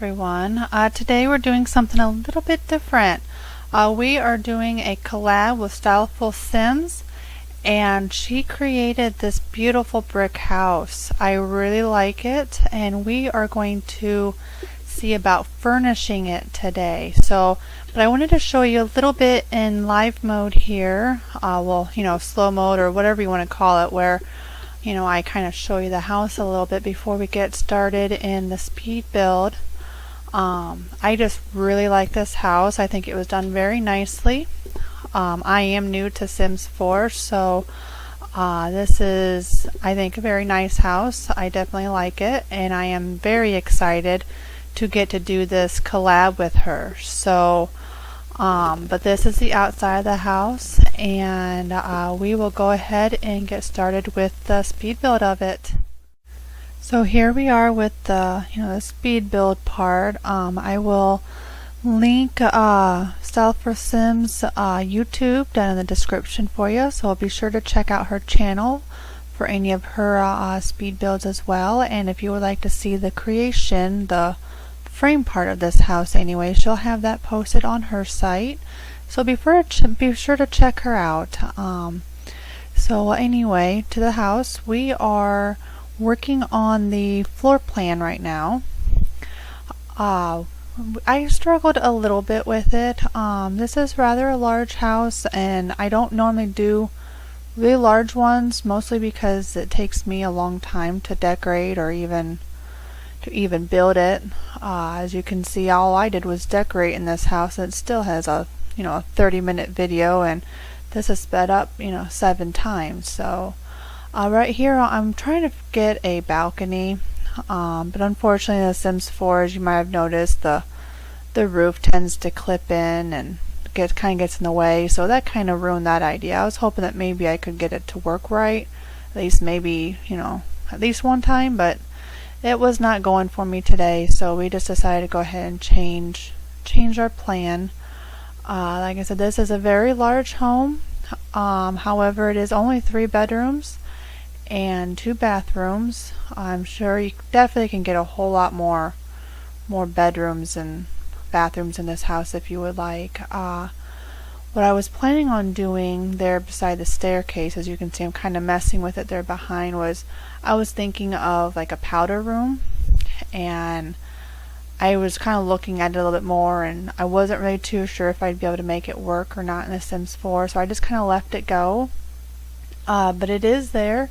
everyone. Today we're doing something a little bit different. We are doing a collab with Styleful Sims, and she created this beautiful brick house. I really like it, and we are going to see about furnishing it today. But I wanted to show you a little bit in live mode here. Slow mode or whatever you want to call it, where I kind of show you the house a little bit before we get started in the speed build. I just really like this house. I think it was done very nicely. I am new to Sims 4, so this is, I think, a very nice house. I definitely like it, and I am very excited to get to do this collab with her. But this is the outside of the house, and we will go ahead and get started with the speed build of it. So here we are with the speed build part. I will link Styleful Sims YouTube down in the description for you, so be sure to check out her channel for any of her speed builds as well. And if you would like to see the creation, the frame part of this house anyway, she'll have that posted on her site, so be sure to check her out. So anyway, to the house, we are working on the floor plan right now. I struggled a little bit with it. This is rather a large house, and I don't normally do really large ones, mostly because it takes me a long time to decorate or even build it. As you can see, all I did was decorate in this house. It still has a 30-minute video, and this is sped up 7 times. So right here I'm trying to get a balcony, but unfortunately in Sims 4, as you might have noticed, the roof tends to clip in and kind of gets in the way, so that kind of ruined that idea. I was hoping that maybe I could get it to work right, at least one time, but it was not going for me today, so we just decided to go ahead and change our plan. Like I said, this is a very large home. However, it is only 3 bedrooms and 2 bathrooms. I'm sure you definitely can get a whole lot more bedrooms and bathrooms in this house if you would like. What I was planning on doing there beside the staircase, as you can see I'm kind of messing with it there behind, was I was thinking of like a powder room, and I was kind of looking at it a little bit more, and I wasn't really too sure if I'd be able to make it work or not in The Sims 4, so I just kind of left it go. But it is there.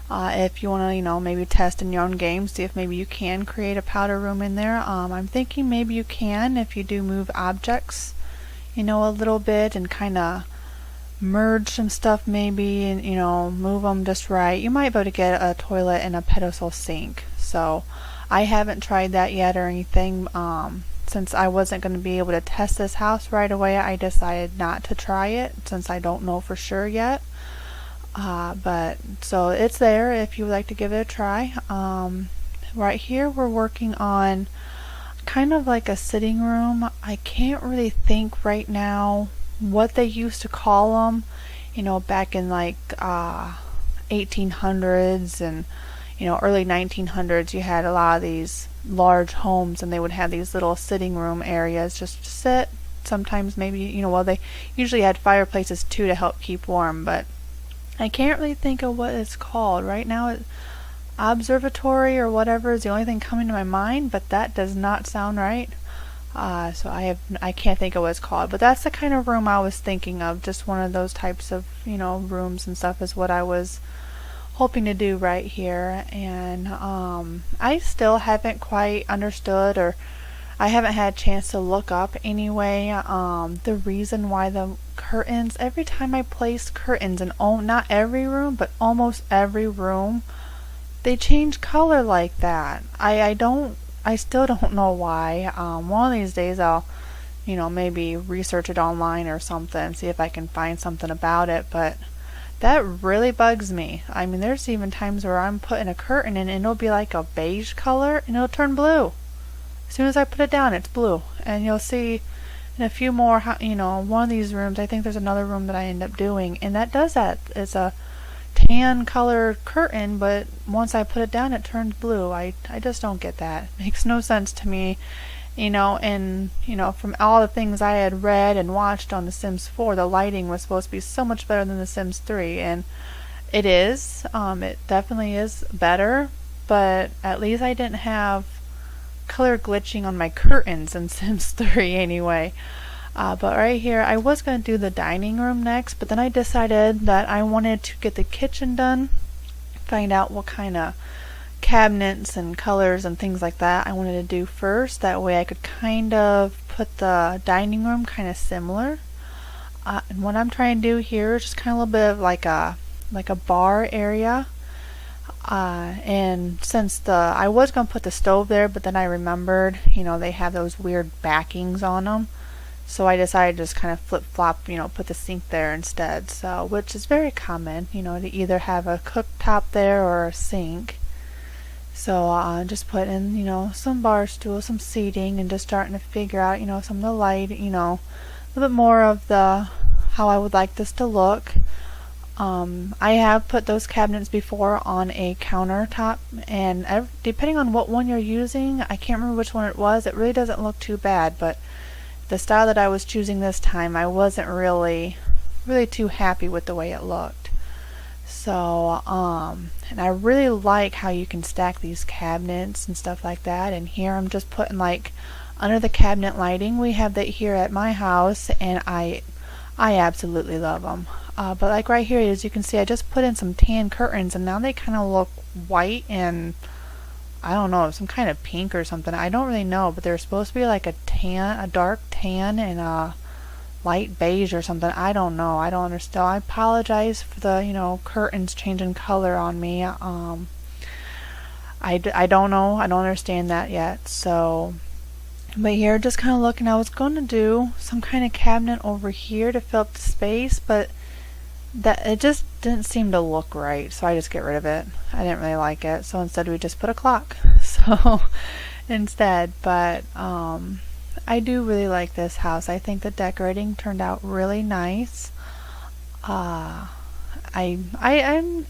If you want to, maybe test in your own game, see if maybe you can create a powder room in there. I'm thinking maybe you can if you do move objects, a little bit, and kind of merge some stuff maybe, and move them just right. You might be able to get a toilet and a pedestal sink. So I haven't tried that yet or anything. Since I wasn't going to be able to test this house right away, I decided not to try it since I don't know for sure yet. But so it's there if you would like to give it a try. Right here we're working on kind of like a sitting room. I can't really think right now what they used to call them, back in like 1800s and early 1900s. You had a lot of these large homes, and they would have these little sitting room areas just to sit. Sometimes maybe they usually had fireplaces too to help keep warm, but I can't really think of what it's called right now. Observatory or whatever is the only thing coming to my mind, but that does not sound right. So I can't think of what it's called, but that's the kind of room I was thinking of. Just one of those types of rooms and stuff is what I was hoping to do right here. And I still haven't quite understood, or I haven't had a chance to look up anyway, the reason why the curtains, every time I place curtains in not every room, but almost every room, they change color like that. I still don't know why. One of these days I'll maybe research it online or something, see if I can find something about it, but that really bugs me. I mean, there's even times where I'm putting a curtain in and it'll be like a beige color and it'll turn blue. As soon as I put it down, it's blue. And you'll see in a few more, one of these rooms, I think there's another room that I end up doing, and that does that. It's a tan color curtain, but once I put it down it turns blue. I just don't get that. It makes no sense to me. And from all the things I had read and watched on The Sims 4, the lighting was supposed to be so much better than The Sims 3, and it is. It definitely is better, but at least I didn't have color glitching on my curtains in Sims 3 anyway. But right here, I was going to do the dining room next, but then I decided that I wanted to get the kitchen done, find out what kind of cabinets and colors and things like that I wanted to do first. That way I could kind of put the dining room kind of similar. And what I'm trying to do here is just kind of a little bit of like a bar area. And since I was going to put the stove there, but then I remembered, they have those weird backings on them. So I decided to just kind of flip-flop, put the sink there instead. So, which is very common, to either have a cooktop there or a sink. So just put in, some bar stools, some seating, and just starting to figure out, some of the light, a little bit more of how I would like this to look. I have put those cabinets before on a countertop, and depending on what one you're using, I can't remember which one it was, it really doesn't look too bad, but the style that I was choosing this time, I wasn't really too happy with the way it looked. So, and I really like how you can stack these cabinets and stuff like that. And here I'm just putting like under the cabinet lighting. We have that here at my house, and I absolutely love them. But like right here, as you can see, I just put in some tan curtains, and now they kind of look white and I don't know, some kind of pink or something. I don't really know, but they're supposed to be like a dark tan and a light beige or something. I don't know. I don't understand. I apologize for the curtains changing color on me. I don't know. I don't understand that yet. So, but here, just kind of looking, I was going to do some kind of cabinet over here to fill up the space, but that it just didn't seem to look right, so I just get rid of it. I didn't really like it, so instead we just put a clock. So instead, but I do really like this house. I think the decorating turned out really nice. I'm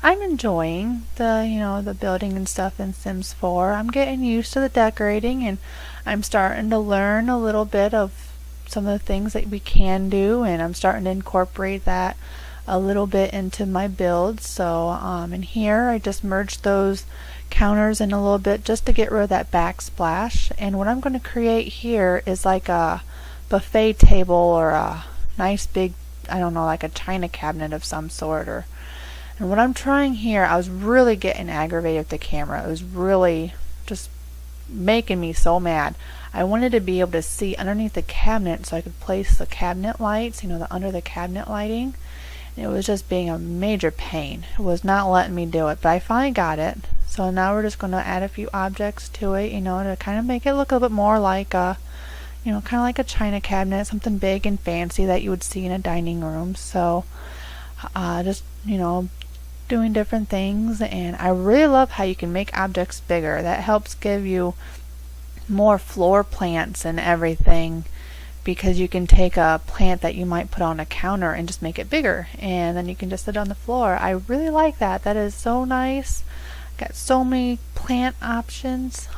enjoying the building and stuff in Sims 4. I'm getting used to the decorating, and I'm starting to learn a little bit of some of the things that we can do, and I'm starting to incorporate that a little bit into my build. So in here I just merged those counters in a little bit just to get rid of that backsplash, and what I'm going to create here is like a buffet table or a nice big, I don't know, like a china cabinet of some sort. And what I'm trying here, I was really getting aggravated with the camera. It was really just making me so mad. I wanted to be able to see underneath the cabinet so I could place the cabinet lights, the under the cabinet lighting. It was just being a major pain. It was not letting me do it, but I finally got it. So now we're just going to add a few objects to it, to kind of make it look a little bit more like a, kind of like a china cabinet, something big and fancy that you would see in a dining room. So just, doing different things, and I really love how you can make objects bigger. That helps give you more floor plants and everything, because you can take a plant that you might put on a counter and just make it bigger, and then you can just sit on the floor. I really like that. That is so nice. Got so many plant options.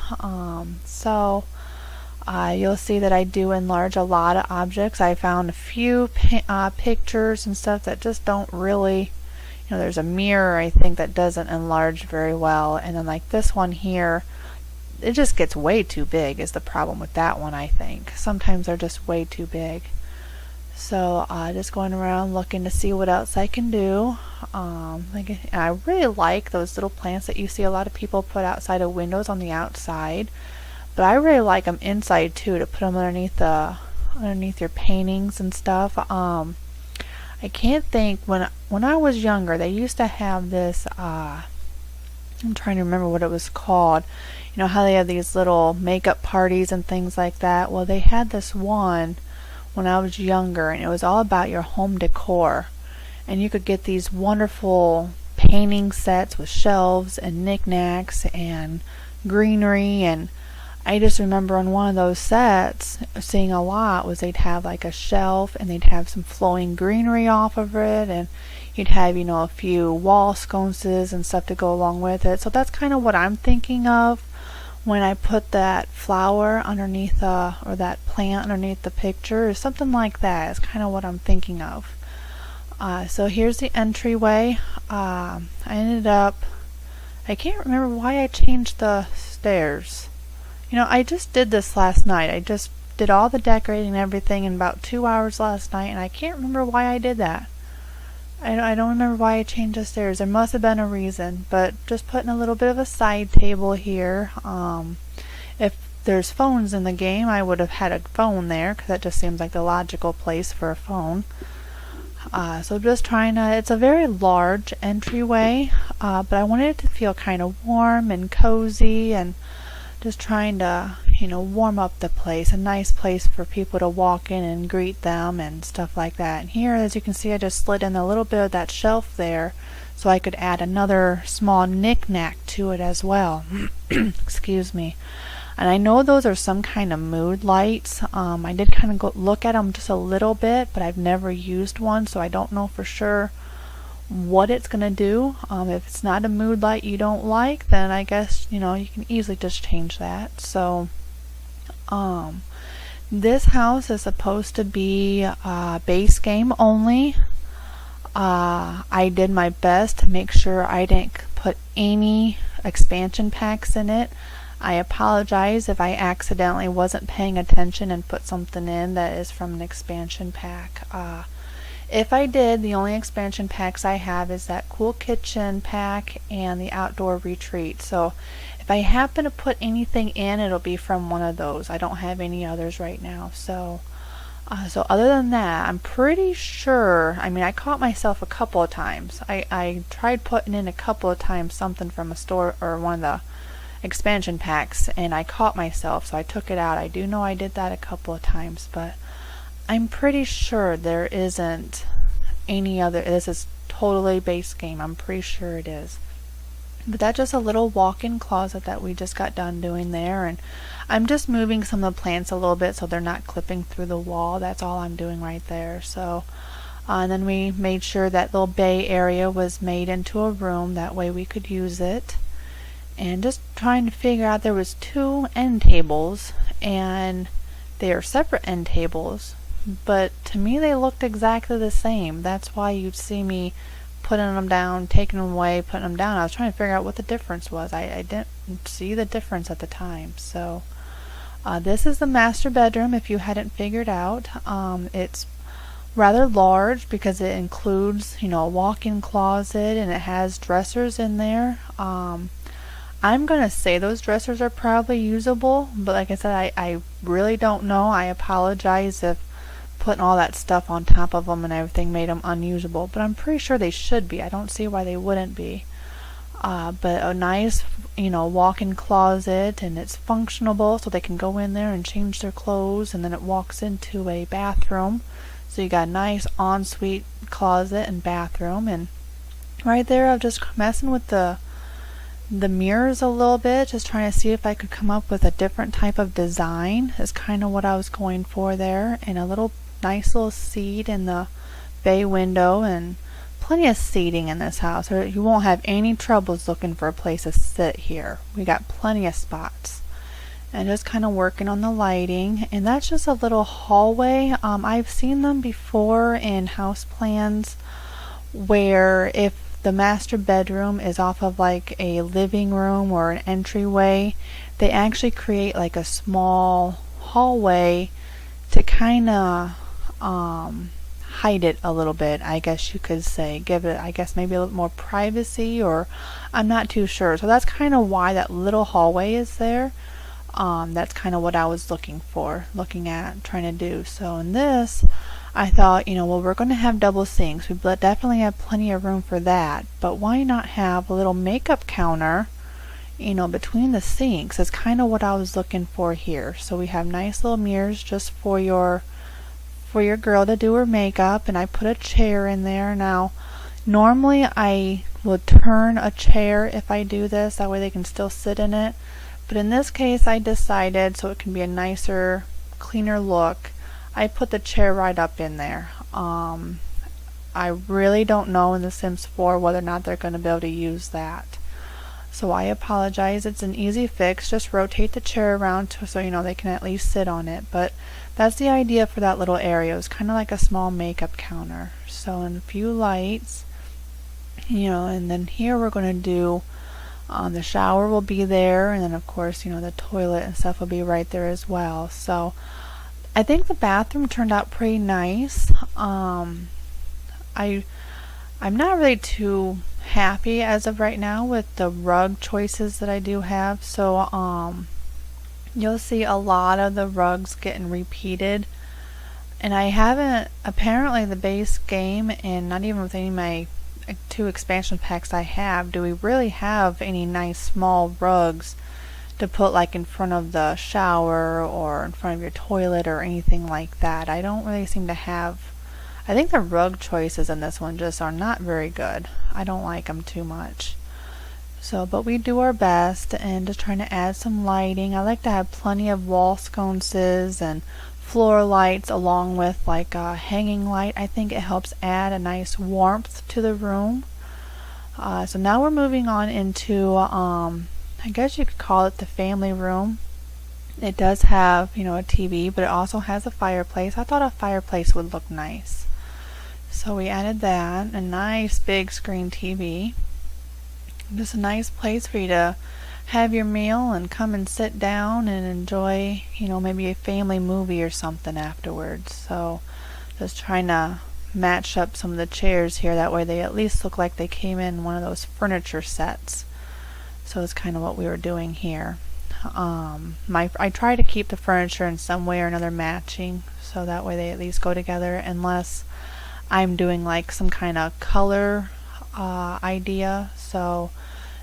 So you'll see that I do enlarge a lot of objects. I found a few pictures and stuff that just don't really, there's a mirror I think that doesn't enlarge very well, and then like this one here, it just gets way too big is the problem with that one. I think sometimes they're just way too big. So just going around looking to see what else I can do. I really like those little plants that you see a lot of people put outside of windows on the outside, but I really like them inside too, to put them underneath your paintings and stuff. I can't think, when I was younger they used to have this I'm trying to remember what it was called. How they have these little makeup parties and things like that. Well, they had this one when I was younger, and it was all about your home decor. And you could get these wonderful painting sets with shelves and knickknacks and greenery, and I just remember on one of those sets seeing a lot was they'd have like a shelf and they'd have some flowing greenery off of it, and you'd have, you know, a few wall sconces and stuff to go along with it. So that's kind of what I'm thinking of when I put that flower underneath or that plant underneath the picture, or something like that is kind of what I'm thinking of. So here's the entryway. I ended up, I can't remember why I changed the stairs. You know, I just did this last night. I just did all the decorating and everything in about 2 hours last night, and I can't remember why I did that. I don't remember why I changed the stairs. There must have been a reason, but just putting a little bit of a side table here. If there's phones in the game, I would have had a phone there, because that just seems like the logical place for a phone. So just trying to, it's a very large entryway, but I wanted it to feel kind of warm and cozy, and just trying to, you know, warm up the place, a nice place for people to walk in and greet them and stuff like that. And here, as you can see, I just slid in a little bit of that shelf there so I could add another small knick-knack to it as well. Excuse me. And I know those are some kind of mood lights. I did kind of go look at them just a little bit, but I've never used one, so I don't know for sure what it's gonna do. If it's not a mood light you don't like, then I guess, you know, you can easily just change that. So this house is supposed to be base game only. I did my best to make sure I didn't put any expansion packs in it. I apologize if I accidentally wasn't paying attention and put something in that is from an expansion pack. If I did, the only expansion packs I have is that Cool Kitchen pack and the Outdoor Retreat. So if I happen to put anything in, it'll be from one of those. I don't have any others right now. So other than that, I'm pretty sure, I mean, I caught myself a couple of times. I tried putting in a couple of times something from a store or one of the expansion packs, and I caught myself, so I took it out. I do know I did that a couple of times, but I'm pretty sure there isn't any other. This is totally base game. I'm pretty sure it is. But that's just a little walk-in closet that we just got done doing there, and I'm just moving some of the plants a little bit so they're not clipping through the wall. That's all I'm doing right there. So and then we made sure that little bay area was made into a room, that way we could use it. And just trying to figure out, there was 2 end tables, and they are separate end tables, but to me they looked exactly the same. That's why you'd see me putting them down, taking them away, putting them down. I was trying to figure out what the difference was. I didn't see the difference at the time. So this is the master bedroom, if you hadn't figured out. It's rather large because it includes, you know, a walk-in closet, and it has dressers in there. I'm gonna say those dressers are probably usable, but like I said, I really don't know. I apologize if putting all that stuff on top of them and everything made them unusable, but I'm pretty sure they should be. I don't see why they wouldn't be. But a nice, you know, walk-in closet, and it's functionable, so they can go in there and change their clothes, and then it walks into a bathroom. So you got a nice ensuite closet and bathroom. And right there, I'm just messing with the mirrors a little bit, just trying to see if I could come up with a different type of design. Is kind of what I was going for there. And a little nice little seat in the bay window, and plenty of seating in this house. You won't have any troubles looking for a place to sit here. We got plenty of spots. And just kind of working on the lighting. And that's just a little hallway. I've seen them before in house plans where if the master bedroom is off of like a living room or an entryway, they actually create like a small hallway to kind of hide it a little bit, I guess you could say. Give it, I guess, maybe a little more privacy, or I'm not too sure. So that's kind of why that little hallway is there. That's kind of what I was looking at, trying to do. So in this, I thought, you know, well, we're going to have double sinks. We definitely have plenty of room for that. But why not have a little makeup counter, you know, between the sinks? Is kind of what I was looking for here. So we have nice little mirrors just for your girl to do her makeup, and I put a chair in there. Now, normally I would turn a chair if I do this, that way they can still sit in it. But in this case I decided, so it can be a nicer, cleaner look, I put the chair right up in there. I really don't know in The Sims 4 whether or not they're going to be able to use that. So I apologize. It's an easy fix. Just rotate the chair around so you know they can at least sit on it. But that's the idea for that little area. It's kind of like a small makeup counter. So in a few lights, you know, and then here we're going to do the shower will be there, and then of course, you know, the toilet and stuff will be right there as well. So I think the bathroom turned out pretty nice. I'm not really too happy as of right now with the rug choices that I do have. So you'll see a lot of the rugs getting repeated, and I haven't, apparently the base game, and not even with any of my 2 expansion packs I have, do we really have any nice small rugs to put like in front of the shower or in front of your toilet or anything like that. I don't really seem to have. I think the rug choices in this one just are not very good. I don't like them too much. So, but we do our best and just trying to add some lighting. I like to have plenty of wall sconces and floor lights along with like a hanging light. I think it helps add a nice warmth to the room. So now we're moving on into, I guess you could call it the family room. It does have, you know, a TV, but it also has a fireplace. I thought a fireplace would look nice. So we added that, a nice big screen TV. Just a nice place for you to have your meal and come and sit down and enjoy, you know, maybe a family movie or something afterwards. So just trying to match up some of the chairs here, that way they at least look like they came in one of those furniture sets. So it's kind of what we were doing here. I try to keep the furniture in some way or another matching, so that way they at least go together, unless I'm doing like some kind of color idea. So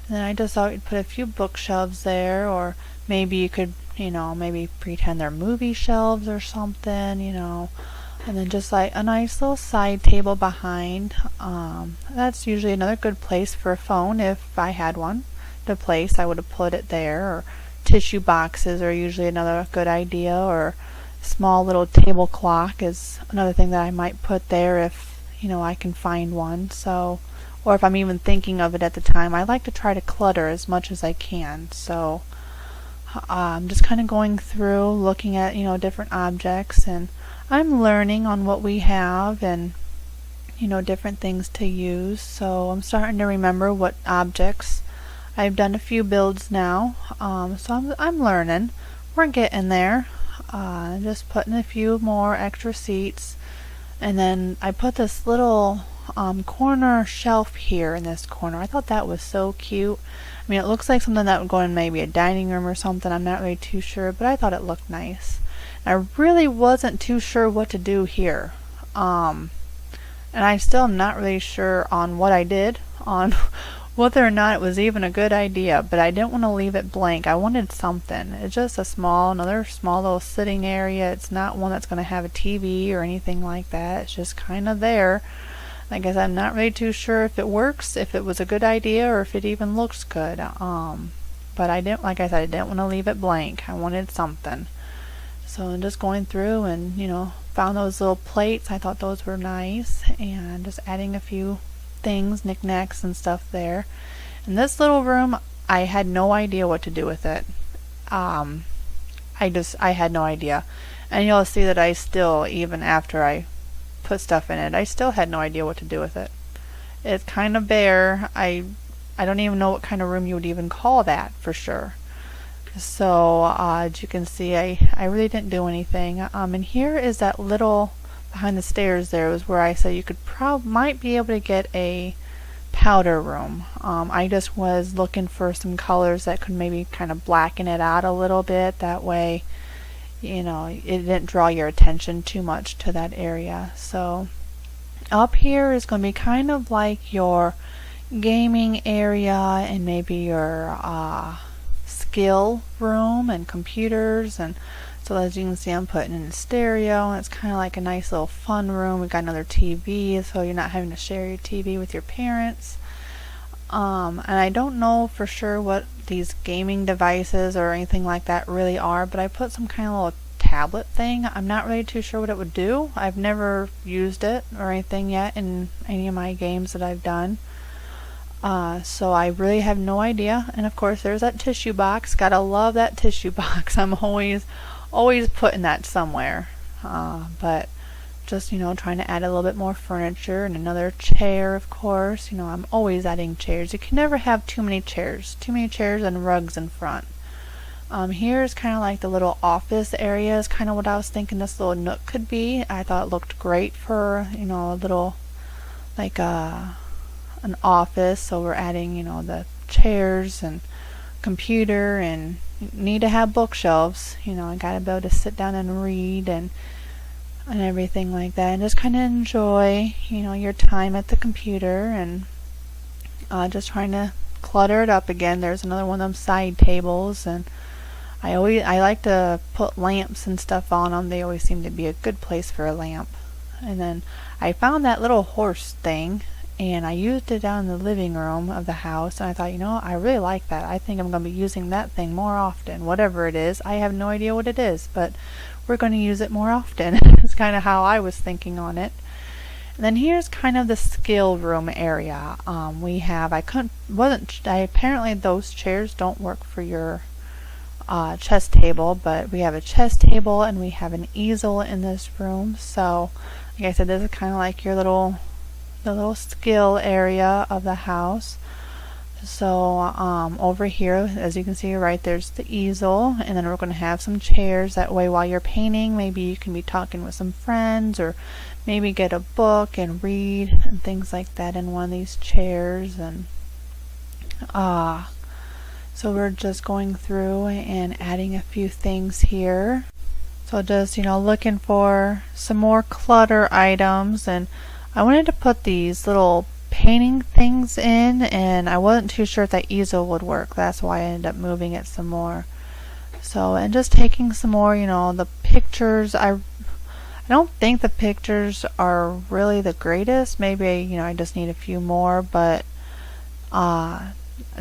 and then I just thought we'd put a few bookshelves there, or maybe you could, you know, maybe pretend they're movie shelves or something, you know, and then just like a nice little side table behind. That's usually another good place for a phone. If I had one to place, I would have put it there. Or tissue boxes are usually another good idea, or small little table clock is another thing that I might put there if, you know, I can find one. So, or if I'm even thinking of it at the time, I like to try to clutter as much as I can. So I'm just kind of going through, looking at, you know, different objects, and I'm learning on what we have and, you know, different things to use. So I'm starting to remember what objects. I've done a few builds now, so I'm learning. We're getting there. Just putting a few more extra seats, and then I put this little corner shelf here in this corner. I thought that was so cute. I mean, it looks like something that would go in maybe a dining room or something. I'm not really too sure, but I thought it looked nice. I really wasn't too sure what to do here, and I still am not really sure on what I did, on whether or not it was even a good idea, but I didn't want to leave it blank. I wanted something. It's just another small little sitting area. It's not one that's going to have a TV or anything like that. It's just kind of there. I guess I'm not really too sure if it works, if it was a good idea, or if it even looks good. But I didn't, like I said, I didn't want to leave it blank. I wanted something. So I'm just going through and, you know, found those little plates. I thought those were nice, and just adding a few things, knickknacks and stuff there. In this little room, I had no idea what to do with it. I had no idea. And you'll see that I still, even after I put stuff in it, I still had no idea what to do with it. It's kind of bare. I don't even know what kind of room you would even call that for sure. So as you can see, I really didn't do anything. And here is that little behind the stairs. There was where I said you could might be able to get a powder room. I just was looking for some colors that could maybe kind of blacken it out a little bit. That way, you know, it didn't draw your attention too much to that area. So up here is going to be kind of like your gaming area and maybe your skill room and computers. And so as you can see, I'm putting in a stereo, and it's kind of like a nice little fun room. We've got another TV, so you're not having to share your TV with your parents. And I don't know for sure what these gaming devices or anything like that really are, but I put some kind of little tablet thing. I'm not really too sure what it would do. I've never used it or anything yet in any of my games that I've done. So I really have no idea. And of course there's that tissue box. Gotta love that tissue box. I'm always putting that somewhere. But just, trying to add a little bit more furniture and another chair, of course. I'm always adding chairs. You can never have too many chairs. Too many chairs and rugs in front. Here's kind of like the little office area is kind of what I was thinking this little nook could be. I thought it looked great for, a little, like an office. So we're adding, the chairs and computer, and need to have bookshelves. I gotta be able to sit down and read and everything like that, and just kind of enjoy, your time at the computer, and just trying to clutter it up again. There's another one of them side tables, and I like to put lamps and stuff on them. They always seem to be a good place for a lamp. And then I found that little horse thing, and I used it down in the living room of the house, and I thought, I really like that. I think I'm going to be using that thing more often, whatever it is. I have no idea what it is, but we're going to use it more often. It's kind of how I was thinking on it. And then here's kind of the skill room area. Apparently those chairs don't work for your chess table, but we have a chess table and we have an easel in this room. So like I said, this is kind of like your the little skill area of the house. So over here, as you can see right, there's the easel, and then we're going to have some chairs. That way while you're painting, maybe you can be talking with some friends, or maybe get a book and read and things like that in one of these chairs. And so we're just going through and adding a few things here. So just, looking for some more clutter items, and I wanted to put these little painting things in, and I wasn't too sure if that easel would work. That's why I ended up moving it some more. So, and just taking some more, the pictures. I don't think the pictures are really the greatest. Maybe, I just need a few more, but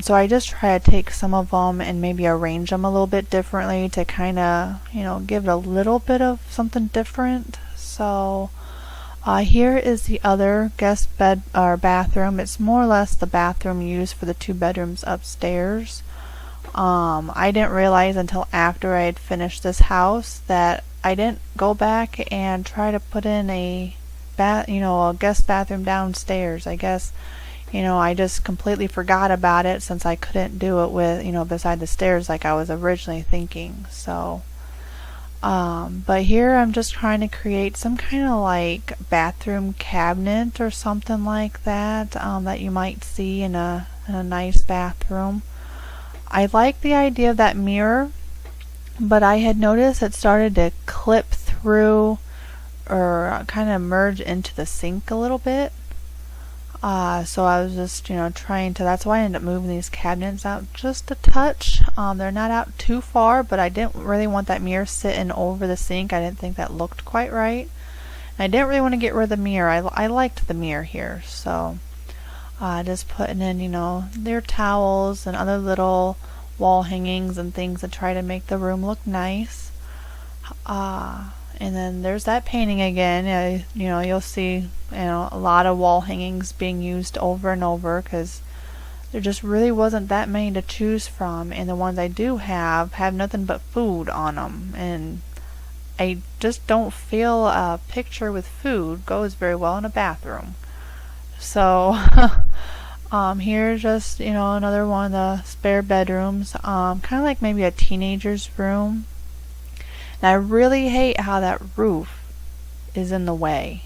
so I just try to take some of them and maybe arrange them a little bit differently to kind of, give it a little bit of something different. So here is the other guest bed or bathroom. It's more or less the bathroom used for the 2 bedrooms upstairs. I didn't realize until after I had finished this house that I didn't go back and try to put in a guest bathroom downstairs. I guess, I just completely forgot about it since I couldn't do it with, beside the stairs like I was originally thinking. So but here I'm just trying to create some kind of like bathroom cabinet or something like that, that you might see in a nice bathroom. I like the idea of that mirror, but I had noticed it started to clip through or kind of merge into the sink a little bit. So I was just, trying to, that's why I ended up moving these cabinets out just a touch. They're not out too far, but I didn't really want that mirror sitting over the sink. I didn't think that looked quite right. And I didn't really want to get rid of the mirror. I liked the mirror here, so just putting in, their towels and other little wall hangings and things to try to make the room look nice. And then there's that painting again. You'll see, a lot of wall hangings being used over and over because there just really wasn't that many to choose from, and the ones I do have nothing but food on them, and I just don't feel a picture with food goes very well in a bathroom. So here's just, another one of the spare bedrooms, kind of like maybe a teenager's room. And I really hate how that roof is in the way.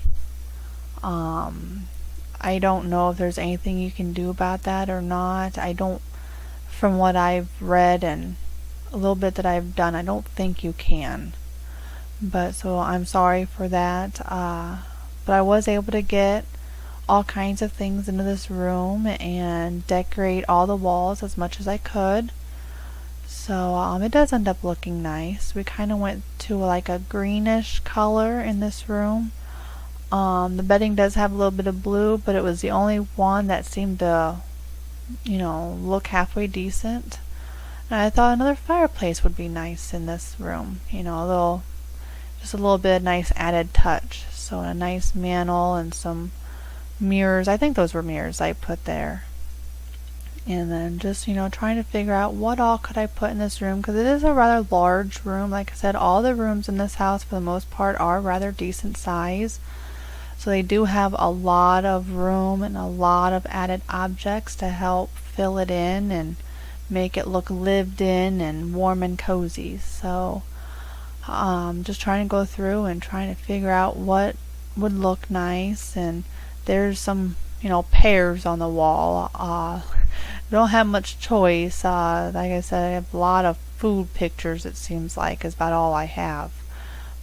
I don't know if there's anything you can do about that or not. From what I've read and a little bit that I've done, I don't think you can. But so I'm sorry for that. But I was able to get all kinds of things into this room and decorate all the walls as much as I could. So it does end up looking nice. We kind of went to like a greenish color in this room. The bedding does have a little bit of blue, but it was the only one that seemed to look halfway decent. And I thought another fireplace would be nice in this room. Just a little bit of nice added touch. So a nice mantle and some mirrors. I think those were mirrors I put there. And then just, trying to figure out what all could I put in this room, because it is a rather large room. Like I said, all the rooms in this house for the most part are rather decent size. So they do have a lot of room and a lot of added objects to help fill it in and make it look lived in and warm and cozy. So just trying to go through and trying to figure out what would look nice. And there's some pears on the wall. Don't have much choice. Like I said, I have a lot of food pictures, it seems like, is about all I have.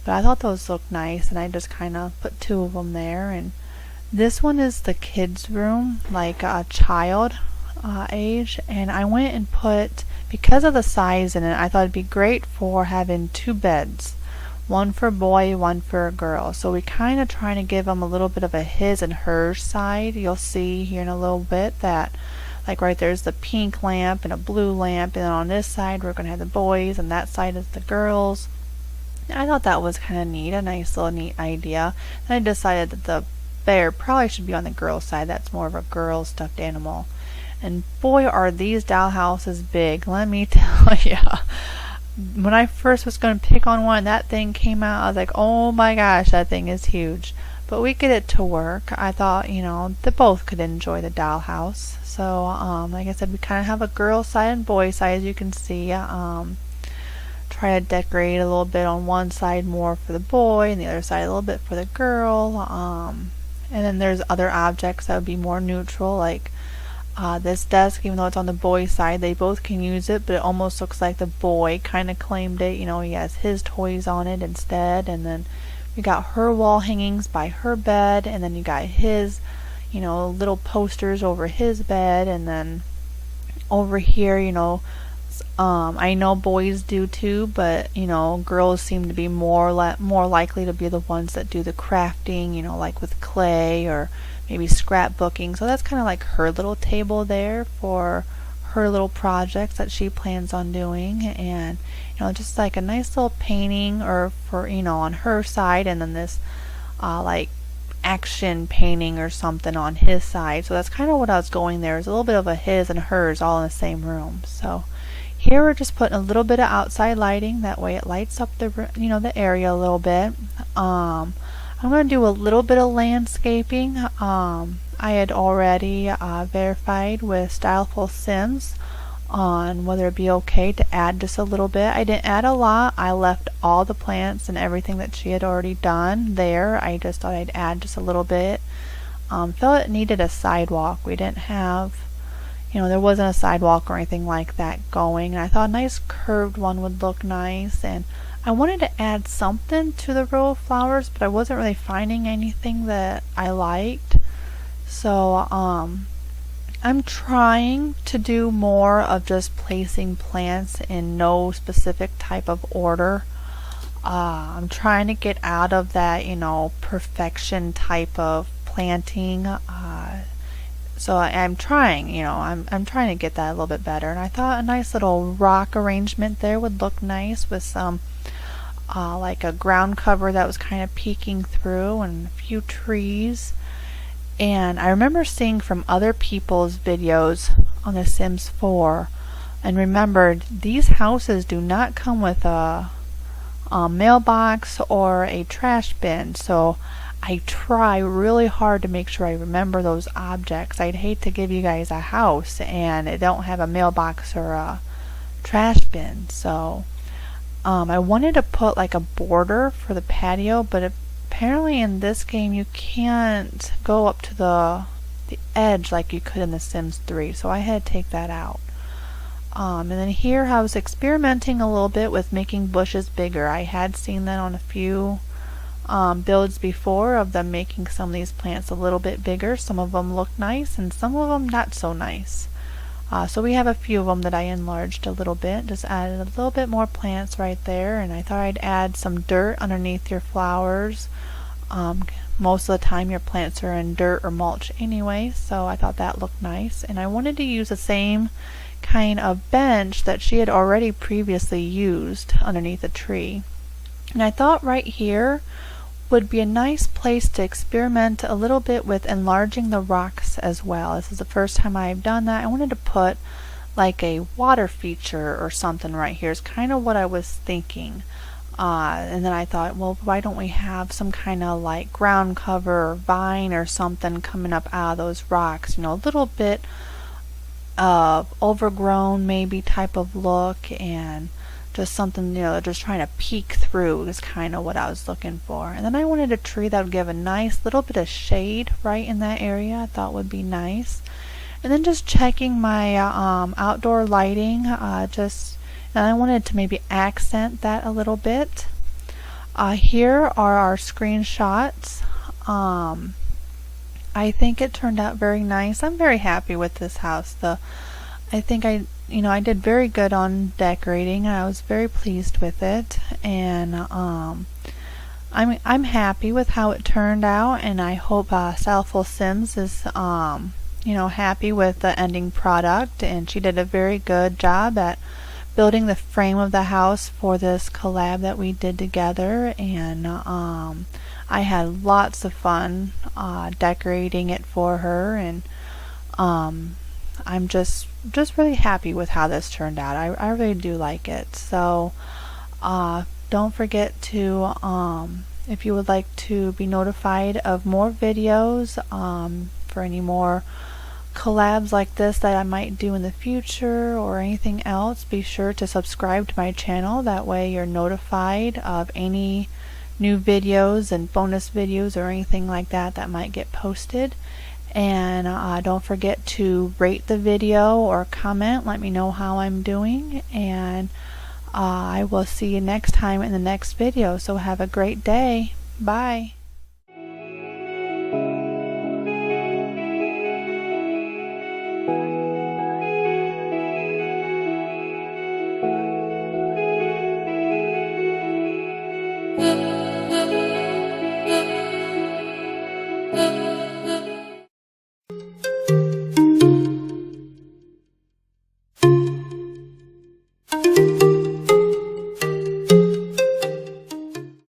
But I thought those looked nice, and I just kind of put 2 of them there. And this one is the kids' room, like a child age. And I went and put, because of the size in it, I thought it'd be great for having 2 beds. One for a boy, one for a girl. So we kind of trying to give them a little bit of a his and hers side. You'll see here in a little bit that, like right there's the pink lamp and a blue lamp, and then on this side we're going to have the boys and that side is the girls. I thought that was kind of neat, a nice little neat idea. Then I decided that the bear probably should be on the girl side. That's more of a girl stuffed animal. And boy, are these dollhouses big, let me tell ya. When I first was going to pick on one, that thing came out, I was like, oh my gosh, that thing is huge. But we get it to work. I thought, they both could enjoy the dollhouse. So, like I said, we kind of have a girl side and boy side, as you can see. Try to decorate a little bit on one side more for the boy and the other side a little bit for the girl. And then there's other objects that would be more neutral, like this desk. Even though it's on the boy side, they both can use it, but it almost looks like the boy kind of claimed it. He has his toys on it instead. And then we got her wall hangings by her bed, and then you got his little posters over his bed. And then over here, I know boys do too, but girls seem to be more likely to be the ones that do the crafting, like with clay or maybe scrapbooking. So that's kind of like her little table there for her little projects that she plans on doing. And just like a nice little painting, or for on her side, and then this like action painting or something on his side. So that's kind of what I was going there, is a little bit of a his and hers all in the same room. So here we're just putting a little bit of outside lighting, that way it lights up the the area a little bit. I'm going to do a little bit of landscaping. I had already verified with Styleful Sims on whether it'd be okay to add just a little bit. I didn't add a lot. I left all the plants and everything that she had already done there. I just thought I'd add just a little bit. Felt it needed a sidewalk. We didn't have, there wasn't a sidewalk or anything like that going, and I thought a nice curved one would look nice. And I wanted to add something to the row of flowers, but I wasn't really finding anything that I liked. So I'm trying to do more of just placing plants in no specific type of order. I'm trying to get out of that perfection type of planting. So I'm trying, I'm trying to get that a little bit better. And I thought a nice little rock arrangement there would look nice with some like a ground cover that was kind of peeking through, and a few trees. And I remember seeing from other people's videos on The Sims 4, and remembered these houses do not come with a mailbox or a trash bin. So I try really hard to make sure I remember those objects. I'd hate to give you guys a house and it don't have a mailbox or a trash bin. So I wanted to put like a border for the patio, but apparently in this game you can't go up to the edge like you could in The Sims 3, so I had to take that out. And then here I was experimenting a little bit with making bushes bigger. I had seen that on a few builds before, of them making some of these plants a little bit bigger. Some of them look nice and some of them not so nice. So we have a few of them that I enlarged a little bit, just added a little bit more plants right there. And I thought I'd add some dirt underneath your flowers, most of the time your plants are in dirt or mulch anyway, so I thought that looked nice. And I wanted to use the same kind of bench that she had already previously used underneath a tree. And I thought right here would be a nice place to experiment a little bit with enlarging the rocks as well. This is the first time I've done that. I wanted to put like a water feature or something right here. It's kind of what I was thinking. And then I thought, well, why don't we have some kind of like ground cover or vine or something coming up out of those rocks, you know, a little bit of overgrown maybe type of look, and just something, you know, just trying to peek through is kind of what I was looking for. And then I wanted a tree that would give a nice little bit of shade right in that area. I thought would be nice. And then just checking my outdoor lighting, and I wanted to maybe accent that a little bit. Here are our screenshots. I think it turned out very nice. I'm very happy with this house. I think I did very good on decorating, and I was very pleased with it. And I'm happy with how it turned out, and I hope Styleful Sims is happy with the ending product. And she did a very good job at building the frame of the house for this collab that we did together, and I had lots of fun decorating it for her, and I'm just really happy with how this turned out. I really do like it. So don't forget to, if you would like to be notified of more videos, for any more collabs like this that I might do in the future or anything else, be sure to subscribe to my channel. That way you're notified of any new videos and bonus videos or anything like that that might get posted. And don't forget to rate the video or comment, let me know how I'm doing, and I will see you next time in the next video. So have a great day. Bye.